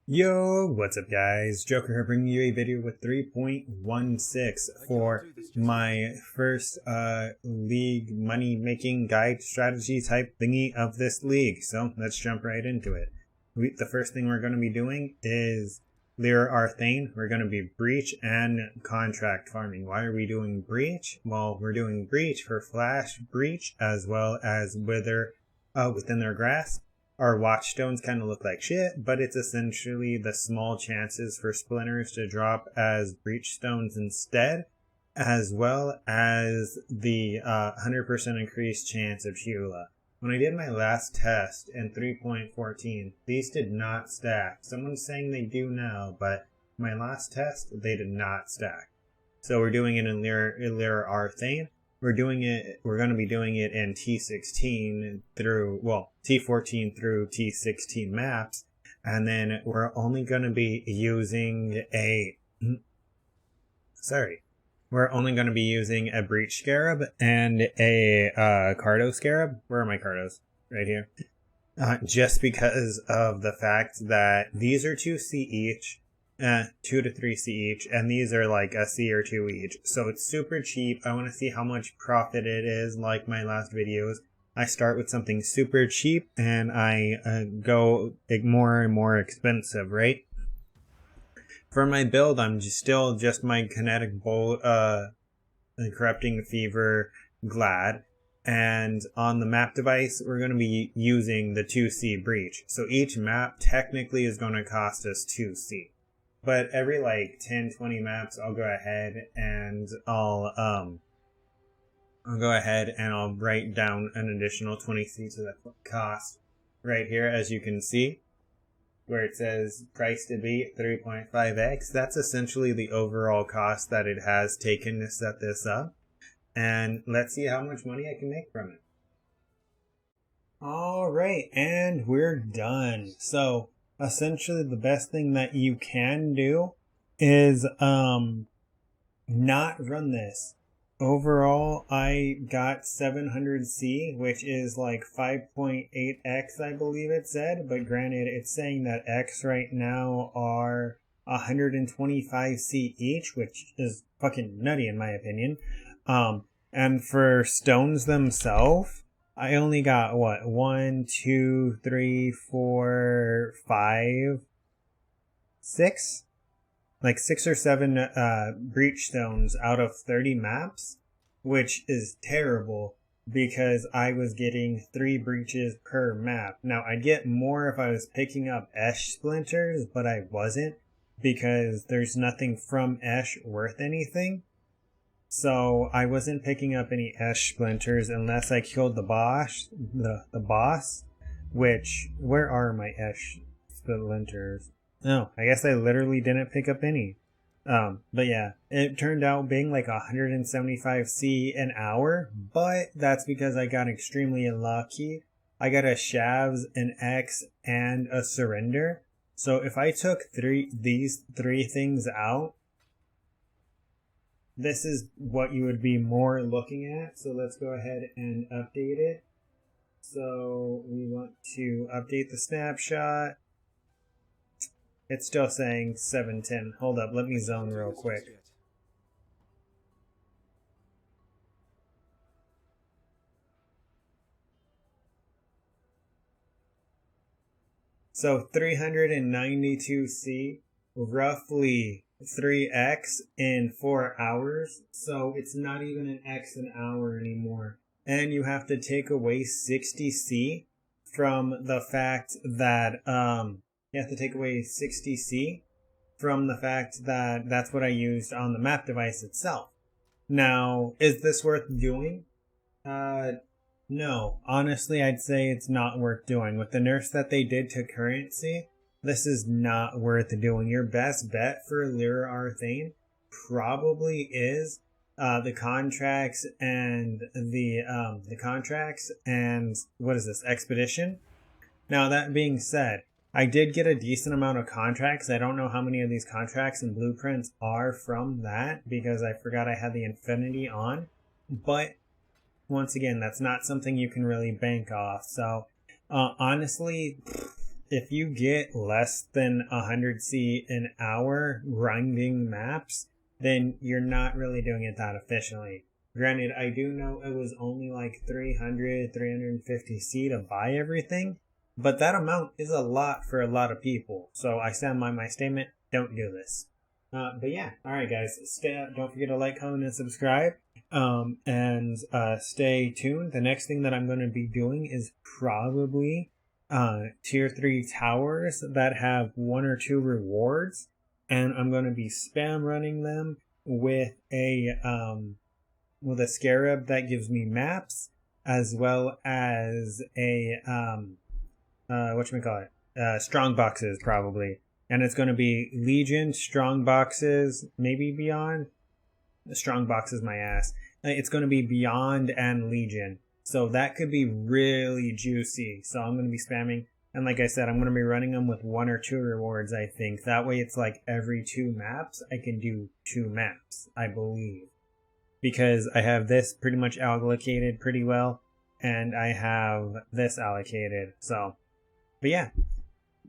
Yo, what's up guys? Joker here bringing you a video with 3.16 for my first league money making guide strategy type thingy of this league. So let's jump right into it. The first thing we're going to be doing is Lira Arthain. We're going to be breach and contract farming. Why are we doing breach? Well, we're doing breach for flash breach as well as wither within their grass. Our watchstones kind of look like shit, but it's essentially the small chances for splinters to drop as breach stones instead, as well as the 100% increased chance of Shula. When I did my last test in 3.14, these did not stack. Someone's saying they do now, but my last test, they did not stack. So we're doing it in Lira Arthain. We're going to be doing it in T16 through, well, T14 through T16 maps. And then we're only going to be using we're only going to be using a breach scarab and a Khrono scarab. Where are my Khronos? Right here. Just because of the fact that these are 2C each. 2 to 3C each, and these are like a C or 2 each, so it's super cheap. I want to see how much profit it is. Like my last videos, I start with something super cheap and I go more and more expensive, right? For my build, I'm still just my kinetic bolt, corrupting fever glad, and on the map device we're going to be using the 2C breach, so each map technically is going to cost us 2C. But every like 10-20 maps, I'll go ahead and I'll write down an additional 20C to the cost right here, as you can see, where it says price to beat 3.5x. That's essentially the overall cost that it has taken to set this up. And let's see how much money I can make from it. Alright, and we're done. So essentially the best thing that you can do is not run this. Overall, I got 700C, which is like 5.8x, I believe it said, but granted, it's saying that X right now are 125C each, which is fucking nutty in my opinion. And for stones themselves, I only got what, 1, 2, 3, 4, 5, 6? Like 6 or 7 breach stones out of 30 maps, which is terrible because I was getting 3 breaches per map. Now I'd get more if I was picking up Esh splinters, but I wasn't because there's nothing from Esh worth anything. So I wasn't picking up any Esh splinters unless I killed the boss, which, where are my Esh splinters? No, I guess I literally didn't pick up any. But yeah, it turned out being like 175C an hour, but that's because I got extremely unlucky. I got a Shavs, an X, and a Surrender. So if I took these three things out, this is what you would be more looking at. So let's go ahead and update it. So we want to update the snapshot. It's still saying 710. Hold up, let me zone real quick. So 392C, roughly 3x in 4 hours, so it's not even an x an hour anymore. And you have to take away 60C from the fact that that's what I used on the map device itself. Now, is this worth doing? No. Honestly, I'd say it's not worth doing. With the nerfs that they did to currency, this is not worth doing. Your best bet for Lira Arthain probably is the contracts and what is this, expedition. Now that being said, I did get a decent amount of contracts. I don't know how many of these contracts and blueprints are from that because I forgot I had the infinity on, but once again, that's not something you can really bank off. So honestly, if you get less than 100C an hour grinding maps, then you're not really doing it that efficiently. Granted, I do know it was only like 350C to buy everything, but that amount is a lot for a lot of people. So I stand by my statement, don't do this. But yeah, alright guys, don't forget to like, comment, and subscribe. And stay tuned. The next thing that I'm going to be doing is probably tier 3 towers that have 1 or 2 rewards, and I'm going to be spam running them with a scarab that gives me maps, as well as a strong boxes probably. And it's going to be Legion, strong boxes, maybe Beyond. Strong boxes, my ass. It's going to be Beyond and Legion. So that could be really juicy. So I'm going to be spamming. And like I said, I'm going to be running them with 1 or 2 rewards, I think. That way it's like every 2 maps, I can do 2 maps, I believe. Because I have this pretty much allocated pretty well. And I have this allocated. So, but yeah.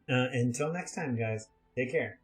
Until next time, guys. Take care.